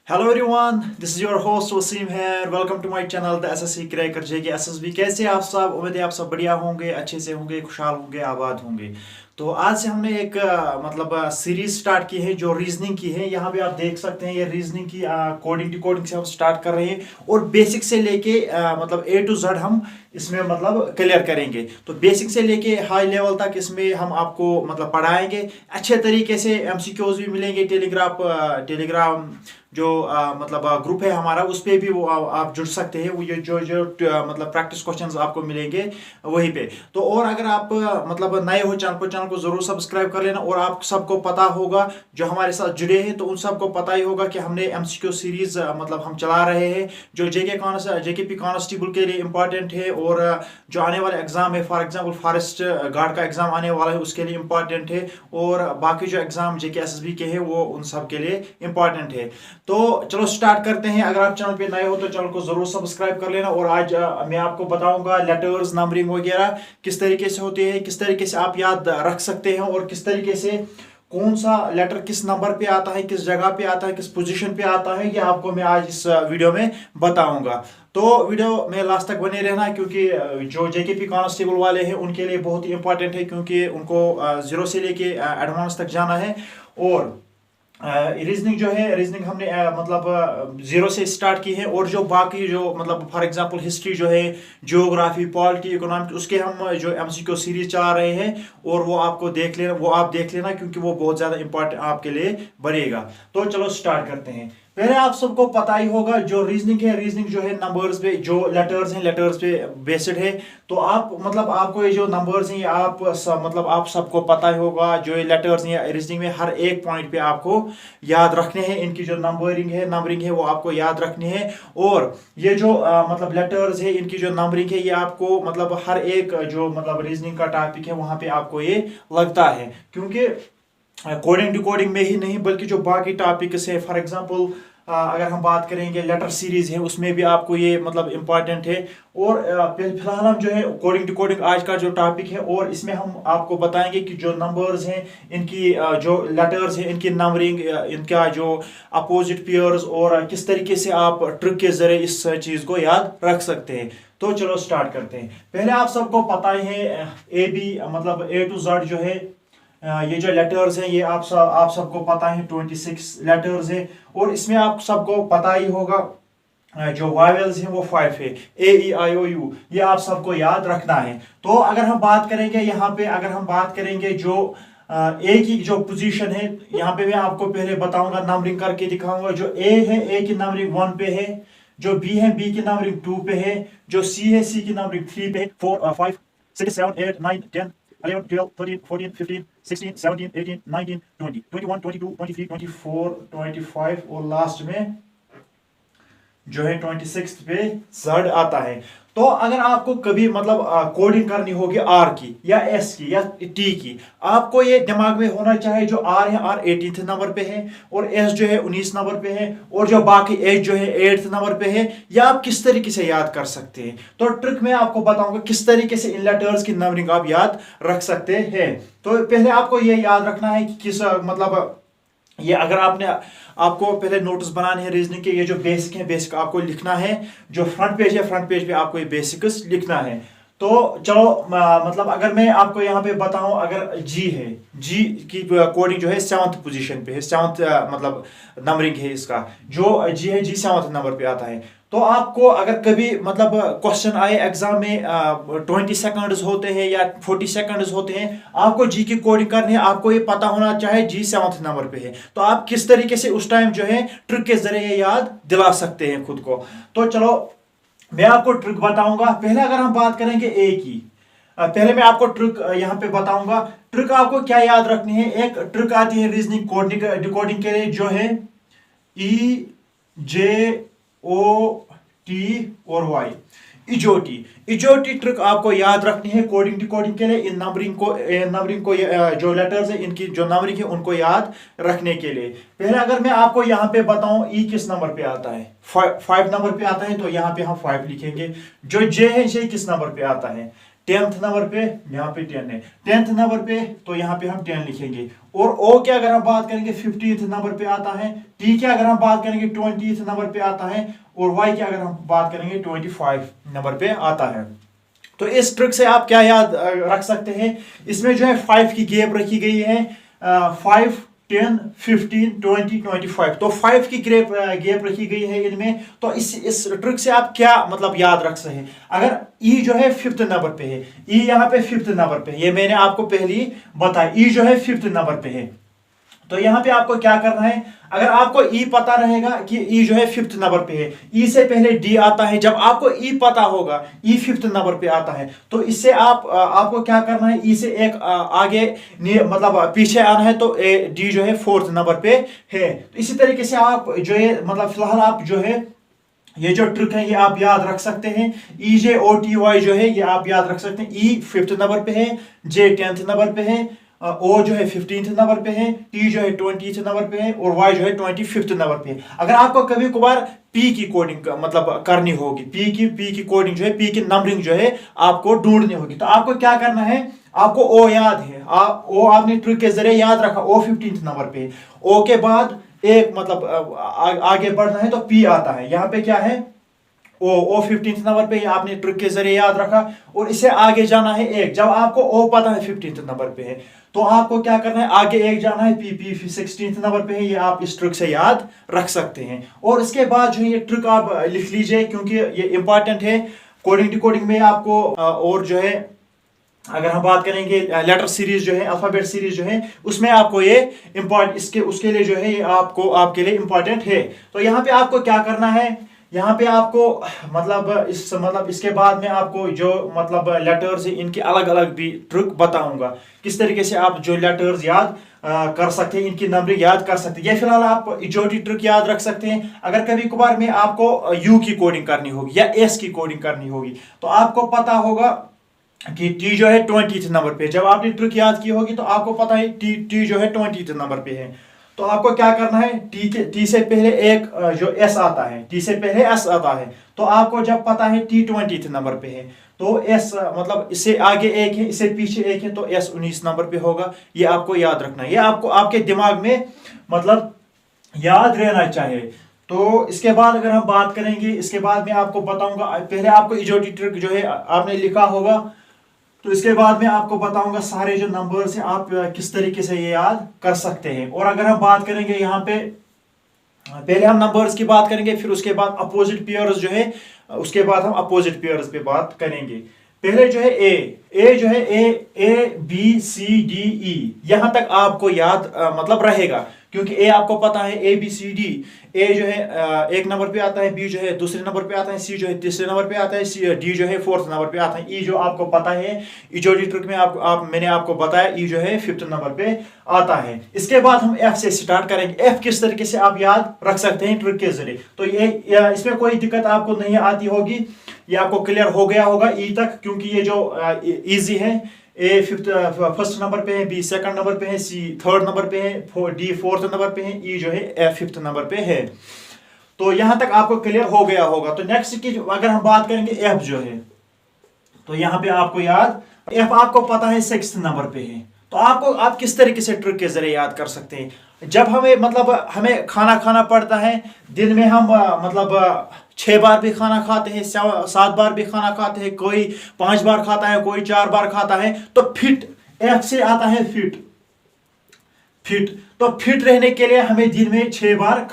Hello everyone, this is your host Waseem है। Welcome to my channel the SSC cracker JK SSB. कैसे आप सब? उम्मीद है आप सब बढ़िया होंगे, अच्छे से होंगे, खुशहाल होंगे, आबाद होंगे। तो आज से हमने एक सीरीज स्टार्ट की है जो रीजनिंग की है। यहाँ पे आप देख सकते हैं ये रीजनिंग की कोडिंग डिकोडिंग से हम स्टार्ट कर रहे हैं और बेसिक से लेके ए टू जेड हम इसमें क्लियर करेंगे। तो बेसिक से लेके हाई लेवल तक इसमें हम आपको पढ़ाएंगे अच्छे तरीके से। एमसीक्यूज भी मिलेंगे। टेलीग्राम जो ग्रुप है हमारा, उस पे भी वो आप जुड़ सकते हैं। वो ये जो जो प्रैक्टिस क्वेश्चंस आपको मिलेंगे वहीं पे। तो और अगर आप नए हो चैनल को जरूर सब्सक्राइब कर लेना। और आप सबको पता होगा जो हमारे साथ जुड़े हैं, तो उन सबको पता ही होगा कि हमने एमसीक्यू सीरीज हम चला रहे हैं जो जेकेपी कांस्टेबल के लिए इंपॉर्टेंट है। और जो आने वाले एग्जाम है, फॉर एग्जाम्पल फॉरेस्ट गार्ड का एग्जाम आने वाला है, उसके लिए इंपॉर्टेंट है। और बाकी जो एग्जाम जेके एसएसबी के हैं वो उन सब के लिए इंपॉर्टेंट है। तो चलो स्टार्ट करते हैं। अगर आप चैनल पे नए हो तो चैनल को जरूर सब्सक्राइब कर लेना। और आज मैं आपको बताऊंगा लेटर्स, नंबरिंग वगैरह किस तरीके से होती है, किस तरीके से आप याद रख सकते हैं, और किस तरीके से कौन सा लेटर किस नंबर पे आता है, किस जगह पे आता है, किस पोजीशन पे आता है, ये आपको मैं आज इस वीडियो में बताऊंगा। तो वीडियो में लास्ट तक बने रहना, क्योंकि जो जेकेपी कांस्टेबल वाले हैं उनके लिए बहुत ही इंपॉर्टेंट है, क्योंकि उनको जीरो से लेके एडवांस तक जाना है। और रीजनिंग जो है, रीजनिंग हमने जीरो से स्टार्ट की है। और जो बाकी जो फॉर एग्जांपल हिस्ट्री जो है, ज्योग्राफी, पॉलिटी, इकोनॉमिक्स, उसके हम जो एमसीक्यू सीरीज चला रहे हैं। और वो आप देख लेना, क्योंकि वो बहुत ज़्यादा इंपॉर्टेंट आपके लिए बनेगा। तो चलो स्टार्ट करते हैं। पहले आप सबको पता ही होगा जो रीजनिंग है, रीजनिंग जो है नंबर्स पे, जो लेटर्स हैं लेटर्स पे बेस्ड है। तो आप आपको ये जो नंबर्स हैं ये आप सबको पता ही होगा। जो ये लेटर्स हैं रीजनिंग में हर एक पॉइंट पे आपको याद रखने हैं। इनकी जो नंबरिंग है वो आपको याद रखनी है। और ये जो लेटर्स है, इनकी जो नंबरिंग है, ये आपको हर एक जो रीजनिंग का टॉपिक है वहां पे आपको ये लगता है। क्योंकि कोडिंग डिकोडिंग में ही नहीं, बल्कि जो बाकी टॉपिक्स है, फॉर एग्जांपल अगर हम बात करेंगे लेटर सीरीज है, उसमें भी आपको ये इंपॉर्टेंट है। और फिलहाल हम जो है कोडिंग डिकोडिंग आज का जो टॉपिक है, और इसमें हम आपको बताएंगे कि जो नंबर्स हैं, इनकी जो लेटर्स हैं, इनकी नंबरिंग, इनका जो अपोजिट पेयर्स, और किस तरीके से आप ट्रिक के जरिए इस चीज को याद रख सकते हैं। तो चलो स्टार्ट करते हैं। पहले आप सबको पता ही है ए टू जेड जो है, ये जो लेटर्स हैं ये आप सबको पता है 26 लेटर्स हैं। और इसमें आप सबको पता ही होगा जो वावेल्स हैं वो 5 है। ए ई आई ओ यू, ये आप सबको याद रखना है। तो अगर हम बात करेंगे यहाँ पे, अगर हम बात करेंगे जो ए की जो पोजीशन है, यहाँ पे मैं आपको पहले बताऊंगा, नंबरिंग करके दिखाऊंगा। जो ए है, ए की नंबरिंग 1 पे है। जो बी है, बी की नंबरिंग 2 पे है। जो सी है, सी की नंबरिंग 3 पे है। 4 5 6 7 8 9 10 11 12 13 14 15 16 17 18 19 20 21 22 23 24 25 और लास्ट में जो है 26 पे जेड आता है। तो अगर आपको कभी कोडिंग करनी होगी आर की या एस की या टी की, आपको ये दिमाग में होना चाहिए जो आर है, आर 18 नंबर पे है, और एस जो है 19 नंबर पे है, और जो बाकी एच जो है 8 नंबर पे है। या आप किस तरीके से याद कर सकते हैं। तो ट्रिक मैं आपको बताऊंगा किस तरीके से इन लेटर्स की नंबरिंग आप याद रख सकते हैं। तो पहले आपको ये याद रखना है कि किस ये अगर आपको पहले नोट्स बनाने हैं रीजनिंग के। ये जो बेसिक है, बेसिक आपको लिखना है। जो फ्रंट पेज है, फ्रंट पेज पे आपको ये बेसिक्स लिखना है। तो चलो अगर मैं आपको यहाँ पे बताऊं, अगर जी है, जी की कोडिंग जो है 7th पोजीशन पे है, 7th नंबरिंग है इसका। जो जी है, जी 7th नंबर पे आता है। तो आपको अगर कभी क्वेश्चन आए एग्जाम में, 20 सेकंड्स होते हैं या 40 सेकंड्स होते हैं, आपको जी की कोडिंग करनी है, आपको ये पता होना चाहिए जी 7th नंबर पे है। तो आप किस तरीके से उस टाइम जो है ट्रिक के जरिए याद दिला सकते हैं खुद को। तो चलो मैं आपको ट्रिक बताऊंगा। पहले अगर हम बात करेंगे ए की, पहले मैं आपको ट्रिक यहाँ पे बताऊंगा। ट्रिक आपको क्या याद रखनी है। एक ट्रिक आती है रीजनिंग डिकोडिंग के लिए, जो है ई जे ओ टी और वाई, इजोटी ट्रिक आपको याद रखनी है कोडिंग डिकोडिंग के लिए। इन नंबरिंग को जो लेटर्स है, इनकी जो नंबरिंग है उनको याद रखने के लिए। पहले अगर मैं आपको यहाँ पे बताऊं ई किस नंबर पे आता है, 5 नंबर पे आता है, तो यहाँ पे हम 5 लिखेंगे। जो जे है, जे किस नंबर पे आता है, 10th नंबर पे यहाँ पे 10 है, 10th नंबर पे तो यहाँ पे हम 10 लिखेंगे। और ओ के अगर हम बात करेंगे 15th नंबर पे आता है, टी के अगर हम बात करेंगे 20th नंबर पे आता है, और वाई के अगर हम बात करेंगे 25 नंबर पे आता है। तो इस ट्रिक से आप क्या याद रख सकते हैं, इसमें जो है 5 की गैप रखी गई है, 5 10 15 20 25, तो 5 की गैप रखी गई है इनमें। तो इस ट्रिक से आप क्या मतलब याद रख सकते हैं, अगर ई जो है 5th नंबर पे है, ई यहाँ पे 5th नंबर पे है, ये मैंने आपको पहले ही बताया, ई जो है 5th नंबर पे है, तो यहाँ पे आपको क्या करना है, अगर आपको ई पता रहेगा कि ई जो है 5th नंबर पे है, ई से पहले डी आता है, जब आपको ई पता होगा ई 5th नंबर पे आता है, तो इससे आपको क्या करना है, ई से एक आगे मतलब पीछे आना है, तो डी जो है 4th नंबर पे है। तो इसी तरीके से आप जो है मतलब फिलहाल आप जो है ये जो ट्रिक है ये आप याद रख सकते हैं, ई जे ओ टी वाई जो है ये आप याद रख सकते हैं, ई 5th नंबर पे है, जे 10th नंबर पे है, ओ जो है 15th नंबर पे है, टी जो है 20th नंबर पे है, और वाई जो है 25th नंबर पे है। अगर आपको कभी कभार पी की कोडिंग मतलब करनी होगी, पी की कोडिंग जो है, पी की नंबरिंग जो है आपको ढूंढनी होगी, तो आपको क्या करना है, आपको ओ याद है, ओ आपने ट्रिक के जरिए याद रखा, ओ 15th नंबर पे, ओ के बाद एक मतलब आगे बढ़ना है तो पी आता है, यहाँ पे क्या है ओ 15th नंबर पे, आपने ट्रिक के जरिए याद रखा, और इसे आगे जाना है एक, जब आपको ओ पता है 15th नंबर पे है, तो आपको क्या करना है, आगे एक जाना है, पी 16th नंबर पे है, ये आप इस ट्रिक से याद रख सकते हैं। और इसके बाद जो ये ट्रिक आप लिख लीजिए, क्योंकि ये इंपॉर्टेंट है कोडिंग डिकोडिंग में आपको, और जो है अगर हम बात करेंगे लेटर सीरीज जो है, अल्फाबेट सीरीज जो है, उसमें आपको ये उसके लिए जो है ये आपके लिए इंपॉर्टेंट है। तो यहाँ पे आपको क्या करना है, यहाँ पे आपको मतलब इसके बाद में आपको जो मतलब लेटर्स है इनकी अलग अलग भी ट्रिक बताऊंगा, किस तरीके से आप जो लेटर्स याद कर सकते हैं, इनकी नंबरिंग याद कर सकते हैं। ये फिलहाल आप इजोटी ट्रिक याद रख सकते हैं। अगर कभी कभार में आपको यू की कोडिंग करनी होगी या एस की कोडिंग करनी होगी, तो आपको पता होगा कि टी जो है 20th नंबर पे, जब आपने ट्रिक याद की होगी तो आपको पता है टी जो है 20th नंबर पे है, तो आपको क्या करना है, टी से पहले एक जो एस आता है, टी से पहले एस आता है, तो आपको जब पता है टी 20th नंबर पे है, तो एस मतलब इससे आगे एक है, इससे पीछे एक है, तो एस 19 नंबर पे होगा। ये आपको याद रखना है, ये आपको आपके दिमाग में मतलब याद रहना चाहिए। तो इसके बाद अगर हम बात करेंगे, इसके बाद मैं आपको बताऊंगा, पहले आपको इजोटी ट्रिक जो है आपने लिखा होगा, तो इसके बाद मैं आपको बताऊंगा सारे जो नंबर्स हैं आप किस तरीके से ये याद कर सकते हैं। और अगर हम बात करेंगे यहाँ पे, पहले हम नंबर्स की बात करेंगे, फिर उसके बाद अपोजिट पेयर्स जो है, उसके बाद हम अपोजिट पेयर्स पे बात करेंगे। पहले जो है ए जो है A B C D E, यहां तक आपको याद मतलब रहेगा, क्योंकि ए आपको पता है ए बी सी डी, ए जो है एक नंबर पे आता है, बी जो है दूसरे नंबर पे आता है, सी जो है तीसरे नंबर पे आता है, डी जो है 4th नंबर पे आता है, ई जो आपको पता है, इजोटी ट्रिक में मैंने आपको बताया ई जो है 5th नंबर पे आता है। इसके बाद हम एफ से स्टार्ट करेंगे, एफ किस तरीके से आप याद रख सकते हैं ट्रिक के जरिए, तो ये इसमें कोई दिक्कत आपको नहीं आती होगी, ये आपको क्लियर हो गया होगा ई तक, क्योंकि ये जो इजी है, ए 1st नंबर पे है, बी 2nd नंबर पे है, सी 3rd नंबर पे है, डी 4th नंबर पे है, ई जो है 5th नंबर पे है। तो यहां तक आपको क्लियर हो गया होगा। तो नेक्स्ट की अगर हम बात करेंगे एफ जो है, तो यहां पे आपको याद, एफ आपको पता है 6th नंबर पे है, तो आप किस तरीके से ट्रिक के जरिए याद कर सकते हैं, जब हमें खाना खाना पड़ता है, दिन में हम 6 बार भी खाना खाते हैं, 7 बार भी खाना खाते हैं, कोई 5 बार खाता है, कोई 4 बार खाता है, तो फिट, एफ से आता है फिट, तो फिट रहने के लिए हमें दिन में 6 बार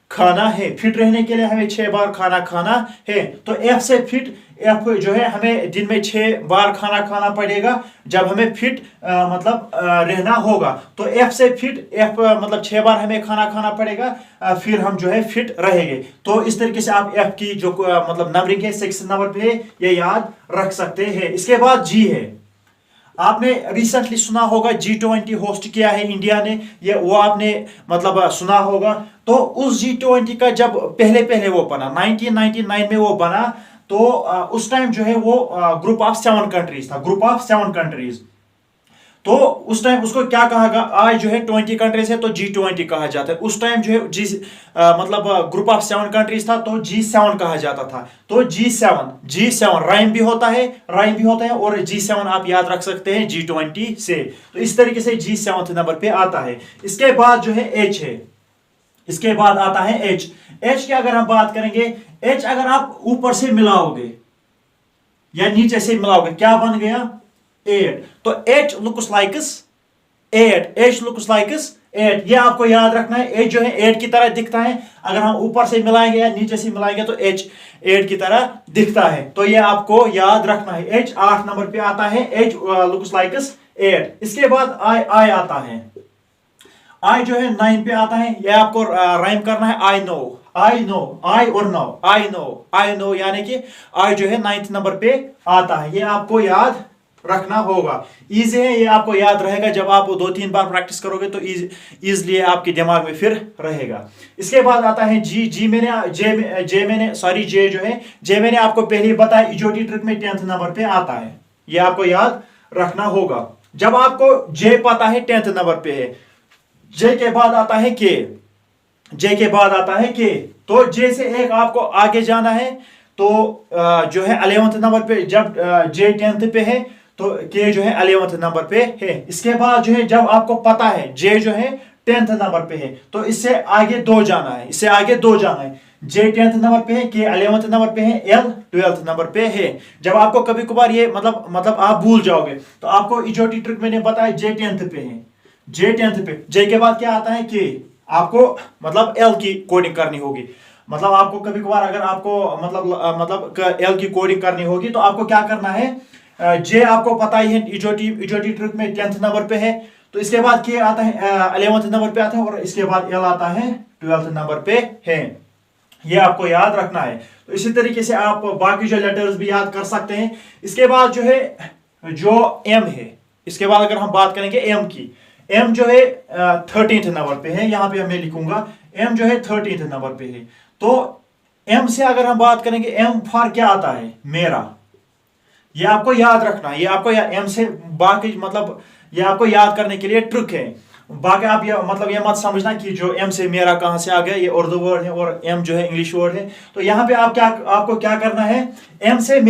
खाना है, फिट रहने के लिए हमें 6 बार खाना है। तो एफ से फिट, एफ जो है हमें दिन में 6 बार खाना पड़ेगा जब हमें फिट रहना होगा। तो एफ से फिट, एफ 6 बार हमें खाना पड़ेगा, फिर हम जो है फिट रहेंगे। तो इस तरीके से आप एफ की जो नंबरिंग है 6 नंबर पे ये याद रख सकते हैं। इसके बाद जी है, आपने रिसेंटली सुना होगा G20 होस्ट किया है इंडिया ने, ये वो आपने सुना होगा। तो उस G20 का जब पहले वो बना 1999 में वो बना, तो उस टाइम जो है वो ग्रुप ऑफ 7 कंट्रीज था, ग्रुप ऑफ 7 कंट्रीज। तो उस टाइम उसको क्या कहा गया, आज जो है 20 कंट्रीज है तो G20 कहा जाता है। उस टाइम जो है मतलब ग्रुप ऑफ 7 कंट्रीज था तो G7 कहा जाता था। तो G7 राइम भी होता है, और G7 आप याद रख सकते हैं G20 से। तो इस तरीके से G7 नंबर पे आता है। इसके बाद जो है H है, इसके बाद आता है H की अगर हम बात करेंगे, H अगर आप ऊपर से मिलाओगे या नीचे से मिलाओगे क्या बन गया, 8। तो H looks like 8, ये आपको याद रखना है। H जो है 8 की तरह दिखता है, अगर हम ऊपर से मिलाएंगे या नीचे से मिलाएंगे तो H 8 की तरह दिखता है। तो ये आपको याद रखना है। H 8 नंबर पे आता है, H looks like 8। इसके बाद I आता है, I जो है 9 पे आता है। ये आपको राइम करना है, I know यानी कि I जो है 9th नंबर पे आता है। ये आपको याद रखना होगा। इजी है, ये आपको याद रहेगा। जब आप 2-3 बार प्रैक्टिस करोगे तो इजीली आपके दिमाग में फिर रहेगा। इसके बाद आता है G जो है J मैंने आपको पहले ही बताया, इजोटी ट्रिक में 10th नंबर पे आता है। ये आपको याद रखना होगा। जब आपको J पता है 10th नंबर पे है, J के बाद आता है K, तो J से एक आपको आगे जाना है। तो जो है 11th नंबर पे, जब J 10th पे है तो K जो है 11th नंबर पे है। इसके बाद जो है जब आपको पता है J जो है 10th नंबर पे है तो इससे आगे 2 जाना है, J 10th नंबर पे है, K 11th नंबर पे है, L 12th नंबर पे है। जब आपको कभी कभार ये मतलब आप भूल जाओगे तो आपको इजोटी ट्रिक मैंने बताया J 10th पे है, J के बाद क्या आता है K, आपको मतलब L की कोडिंग करनी होगी। मतलब आपको कभी कभार अगर आपको मतलब L की कोडिंग करनी होगी तो आपको क्या करना है, J आपको पता ही है इजोटी ट्रिक में 10th नंबर पे है। तो इसके बाद K आता है 11th नंबर पे आता है, और इसके बाद L आता है 12th नंबर पे है। ये आपको याद रखना है। तो इसी तरीके से आप बाकी जो लेटर्स भी याद कर सकते हैं। इसके बाद जो है जो M है, इसके बाद अगर हम बात करेंगे M की, M जो है 13th नंबर पे है। यहाँ पे मैं लिखूंगा M जो है 13th नंबर पे है। तो M से अगर हम बात करेंगे, M फॉर क्या आता है, मेरा। ये आपको याद रखना है। ये आपको M से बाकी मतलब ये आपको याद करने के लिए ट्रिक है। बाकी आप ये मत समझना कि जो M से मेरा कहां से आ गया, ये उर्दू वर्ड है और M जो है इंग्लिश वर्ड है। तो यहाँ पे आपको क्या करना है, M से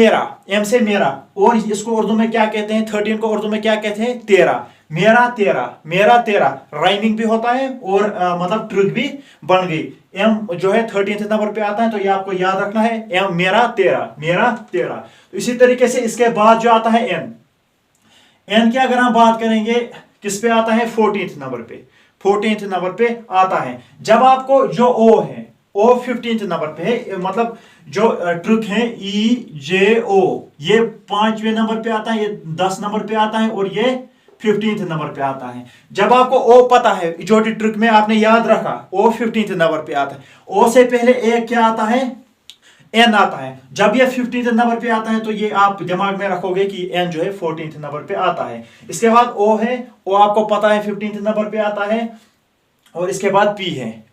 मेरा, और इसको उर्दू में क्या कहते हैं, 13 को उर्दू में क्या कहते हैं, मेरा तेरा राइमिंग भी होता है और मतलब ट्रिक भी बन गई। M जो है 13th नंबर पे आता है, तो ये आपको याद रखना है, M मेरा तेरा। तो इसी तरीके से इसके बाद जो आता है N की अगर हम बात करेंगे किस पे आता है, 14th नंबर पे आता है। जब आपको जो O है, O 15th नंबर पे है। मतलब जो ट्रिक है EJO, ये 5वें नंबर पे आता है, ये 10 नंबर पे आता है, और ये 15th नंबर पे आता है। जब आपको O पता है, इजोटी ट्रिक में आपने याद रखा O 15th नंबर पे आता है। O से पहले एक क्या आता है, N आता है। जब ये 15th नंबर पे आता है तो ये आप दिमाग में रखोगे कि N जो है 14th नंबर पे आता है। इसके बाद O है, O आपको पता है 15th नंबर पे आता है, और इसके बाद P है।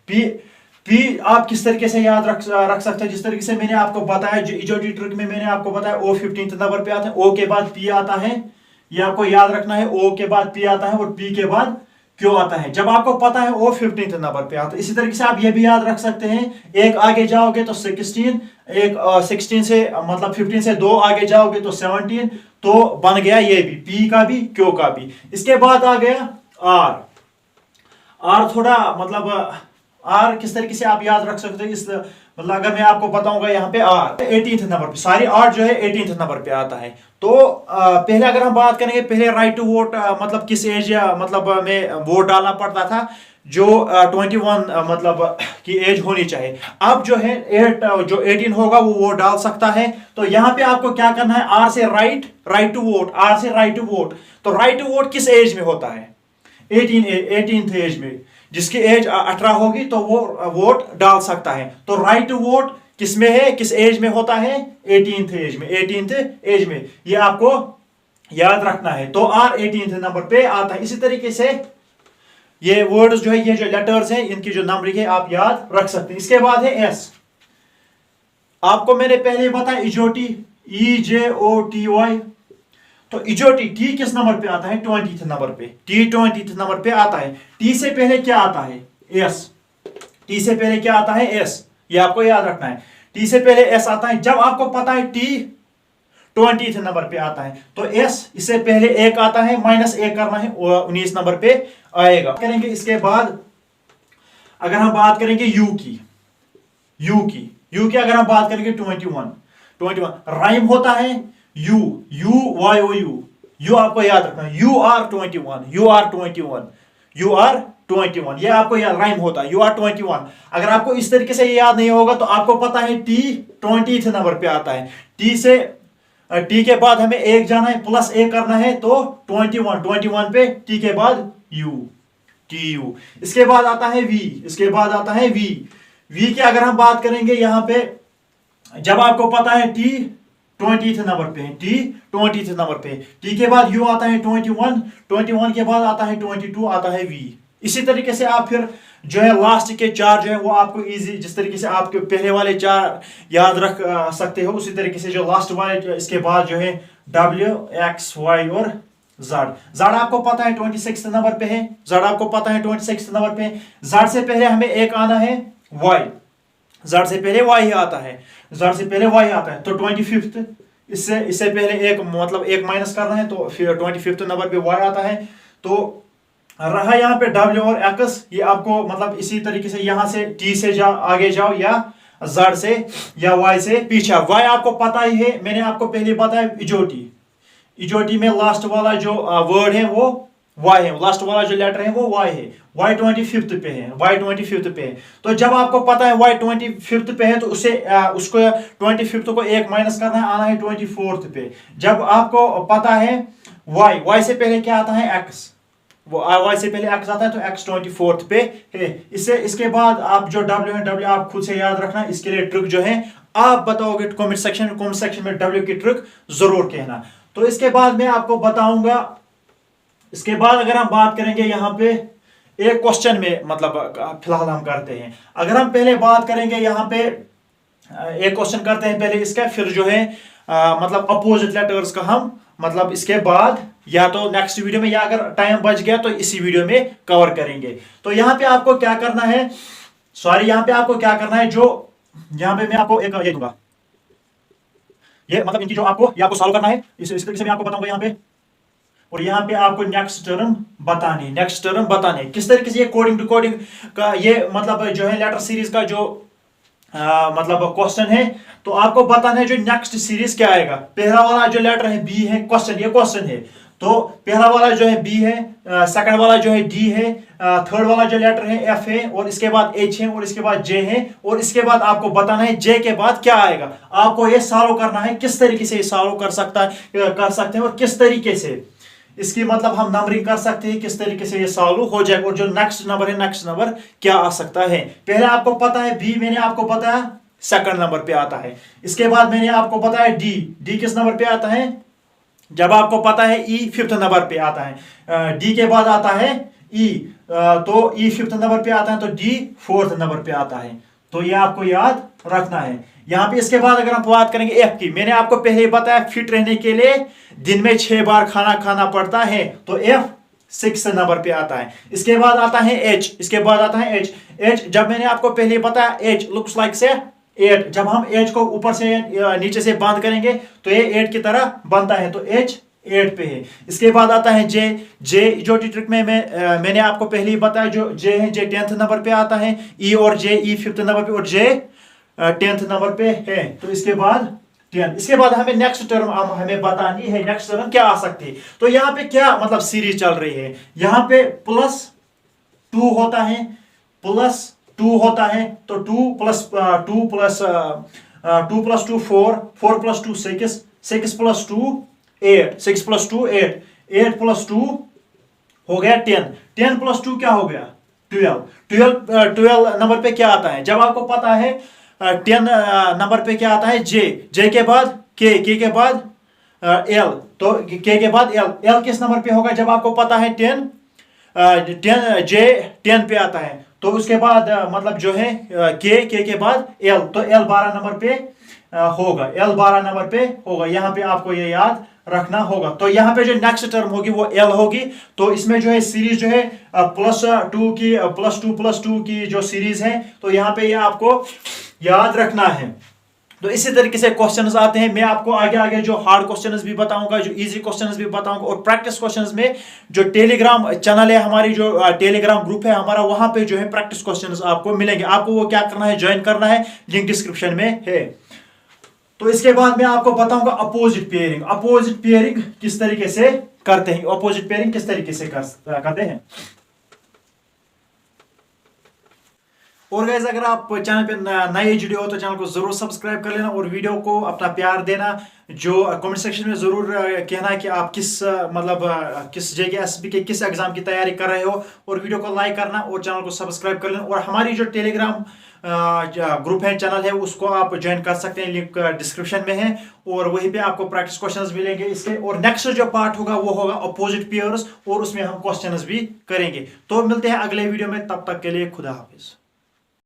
P आप किस तरीके से याद रख सकते हैं, जिस तरीके से मैंने आपको बताया, इजोटी ट्रिक में मैंने आपको बताया O 15th नंबर पे आता है, O के बाद P आता है। ये आपको याद रखना है, O के बाद P आता है और P के बाद Q आता है। जब आपको पता है O 15th नंबर पे आता है। इसी तरीके से आप ये भी याद रख सकते हैं, एक आगे जाओगे तो 16, एक 16 से मतलब 15 से 2 आगे जाओगे तो 17, तो बन गया ये भी, P का भी Q का भी। इसके बाद आ गया R थोड़ा मतलब R किस तरीके से आप याद रख सकते हैं, इस मतलब अगर मैं आपको बताऊंगा, यहाँ पे R 18th नंबर पे, सारी R जो है 18th नंबर पे आता है। तो पहले अगर हम बात करेंगे, पहले राइट टू वोट मतलब किस एज मतलब में वोट डालना पड़ता था, जो 21 मतलब की एज होनी चाहिए। अब जो है 18 होगा वो वोट डाल सकता है। तो यहाँ पे आपको क्या करना है, R से राइट टू वोट। तो राइट टू वोट किस एज में होता है, 18th एज में। जिसकी एज 18 होगी तो वो वोट डाल सकता है। तो राइट टू वोट किस में है, किस एज में होता है, 18th एज में। ये आपको याद रखना है। तो R 18th नंबर पे आता है। इसी तरीके से ये वर्ड्स जो है, ये जो लेटर्स हैं, इनकी जो नंबरिंग है आप याद रख सकते हैं। इसके बाद है S। आपको मैंने पहले बताया इजोटी EJOTY। तो इजोटी टी किस नंबर पे आता है? 20th नंबर पे। टी 20th नंबर पे आता है। टी से पहले क्या आता है? एस। टी से पहले क्या आता है? एस। ये आपको याद रखना है। टी से पहले एस आता है। जब आपको पता है टी 20th नंबर पे आता है तो एस इससे पहले एक आता है, माइनस एक करना है, 19 नंबर पे आएगा। करेंगे इसके बाद अगर हम बात करेंगे यू की, यू की अगर हम बात करेंगे 21 राइम होता है you, you Y O U आपको याद रखना है। यू आर 21 ये आपको याद राइम होता है। यू आर 21 अगर आपको इस तरीके से याद नहीं होगा तो आपको पता है टी 20th नंबर पे आता है। टी के बाद हमें एक जाना है, प्लस एक करना है, तो 21 पे टी के बाद यू, टी यू। इसके बाद आता है वी। वी की अगर हम बात करेंगे यहां पे, जब आपको पता है टी 20th नंबर पे है, टी के बाद यू आता है 21 के बाद आता है 22, आता है वी। इसी तरीके से आप फिर जो है लास्ट के चार जो है वो आपको इजी, जिस तरीके से आपके पहले वाले चार याद रख सकते हो, उसी तरीके से जो लास्ट वाले इसके बाद जो है W, X, Y और Z आपको पता है 26 नंबर पे है। Z से पहले हमें एक आना है Y, Z से पहले Y ही आता है। तो 25th इससे पहले एक मतलब एक माइनस करना है, तो फिर 25th नंबर पे Y आता है। तो रहा यहाँ पे W और X, ये आपको मतलब इसी तरीके से यहाँ से T से आगे जाओ या Z से या Y से पीछे। Y आपको पता ही है, मैंने आपको पहले बताया इजोटी में लास्ट वाला जो वर्ड है वो Y है, लास्ट वाला जो लेटर है वो Y है। Y 25th पे है। तो जब आपको पता है Y 25th पे है तो उसको 25th को एक माइनस करना है, आना है 24th पे। जब आपको पता है Y से पहले क्या आता है? X, Y से पहले X आता है तो X 24th पे है। इसके बाद आप जो W है, W आप खुद से याद रखना। इसके लिए ट्रिक जो है आप बताओगे कमेंट सेक्शन में W की ट्रिक जरूर कहना। तो इसके बाद मैं आपको बताऊंगा। इसके बाद अगर हम बात करेंगे यहाँ पे एक क्वेश्चन में, मतलब फिलहाल हम करते हैं, अगर हम पहले बात करेंगे यहाँ पे एक क्वेश्चन करते हैं पहले इसका, फिर जो है मतलब अपोजिट लेटर्स का हम मतलब इसके बाद या तो नेक्स्ट वीडियो में, या अगर टाइम बच गया तो इसी वीडियो में कवर करेंगे। तो यहाँ पे आपको क्या करना है, जो यहाँ पे मैं आपको एक ये दूंगा, ये मतलब इनकी जो आपको सॉल्व करना है, इस तरीके से मैं आपको बताऊंगा यहाँ पे। और यहाँ पे आपको नेक्स्ट टर्म बताने किस तरीके से ये कोडिंग टू कोडिंग का ये मतलब जो है लेटर सीरीज का जो मतलब क्वेश्चन है, तो आपको बताना है जो नेक्स्ट सीरीज क्या आएगा। पहला वाला जो लेटर है बी है, क्वेश्चन है, तो पहला वाला जो है बी है, सेकंड वाला जो है डी है, थर्ड वाला जो लेटर है एफ है, और इसके बाद एच है, और इसके बाद जे है, और इसके बाद आपको बताना है जे के बाद क्या आएगा। आपको ये सॉल्व करना है, किस तरीके से सॉल्व कर सकते हैं और किस तरीके से इसकी मतलब हम नंबरिंग कर सकते हैं, किस तरीके से ये सॉल्व हो जाएगा, और जो नेक्स्ट नंबर क्या आ सकता है। पहले आपको पता है बी, मैंने आपको बताया सेकंड नंबर पे आता है। इसके बाद मैंने आपको बताया डी किस नंबर पे आता है, जब आपको पता है ई 5th नंबर पे आता है। डी के बाद आता है ई, तो ई 5th नंबर पे आता है, तो डी 4th नंबर पे आता है। तो ये आपको याद रखना है। यहाँ पे इसके बाद अगर हम बात करेंगे एफ की, मैंने आपको पहले ही बताया फिट रहने के लिए दिन में 6 बार खाना पड़ता है, तो एफ 6th नंबर पे आता है। इसके बाद आता है एच, जब मैंने आपको पहले बताया एच लुक्स लाइक से 8, जब हम एच को ऊपर से नीचे से बंद करेंगे तो ये 8 की तरह बनता है, तो एच 8 पे है। इसके बाद आता है जे जो ट्रिक में मैंने आपको पहले ही बताया, जो जे है जे 10th नंबर पे आता है, ई और जे ई 5th नंबर पे और जे 10th नंबर पे है। तो इसके बाद 10, इसके बाद हमें नेक्स्ट टर्म हमें बतानी है, नेक्स्ट टर्म क्या आ सकती है। तो यहाँ पे क्या मतलब सीरीज चल रही है, यहाँ पे +2 होता है, +2 होता है, तो 2 + 2 + 2 4, 4 + 2 6, 6 + 2 8, 6 + 2 8, 8 + 2 हो गया 10, 10 + 2 क्या हो गया 12 नंबर पे क्या आता है। जब आपको पता है 10 नंबर पे क्या आता है जे के बाद के के बाद एल, तो के के बाद एल किस नंबर पे होगा, जब आपको पता है 10 जे 10 पे आता है, तो उसके बाद मतलब जो है के बाद एल, तो एल 12 नंबर पे होगा, यहाँ पे आपको ये याद रखना होगा। तो यहाँ पे जो नेक्स्ट टर्म होगी वो एल होगी। तो इसमें जो है सीरीज जो है +2 की जो सीरीज है, तो यहाँ पे ये आपको याद रखना है। तो इसी तरीके से क्वेश्चंस आते हैं। मैं आपको आगे आगे जो हार्ड क्वेश्चंस भी बताऊंगा, जो इजी क्वेश्चंस भी बताऊंगा, और प्रैक्टिस क्वेश्चंस में जो टेलीग्राम चैनल है हमारी, जो टेलीग्राम ग्रुप है हमारा, वहां पे जो है प्रैक्टिस क्वेश्चंस आपको मिलेंगे। आपको वो क्या करना है, ज्वाइन करना है, लिंक डिस्क्रिप्शन में है। तो इसके बाद मैं आपको बताऊंगा अपोजिट पेयरिंग। अपोजिट पेयरिंग किस तरीके से करते हैं, अपोजिट पेयरिंग किस तरीके से करते हैं। और गाइस, अगर आप चैनल पे नए जुड़े हो तो चैनल को जरूर सब्सक्राइब कर लेना और वीडियो को अपना प्यार देना। जो कमेंट सेक्शन में जरूर कहना कि आप किस किस JKSSB के किस एग्जाम की तैयारी कर रहे हो, और वीडियो को लाइक करना और चैनल को सब्सक्राइब कर लेना। और हमारी जो टेलीग्राम ग्रुप है, चैनल है, उसको आप ज्वाइन कर सकते हैं, लिंक डिस्क्रिप्शन में है। और वहीं पे आपको प्रैक्टिस क्वेश्चंस मिलेंगे इसके। और नेक्स्ट जो पार्ट होगा वो होगा अपोजिट पेयर्स, और उसमें हम क्वेश्चंस भी करेंगे। तो मिलते हैं अगले वीडियो में, तब तक के लिए खुदा हाफिज।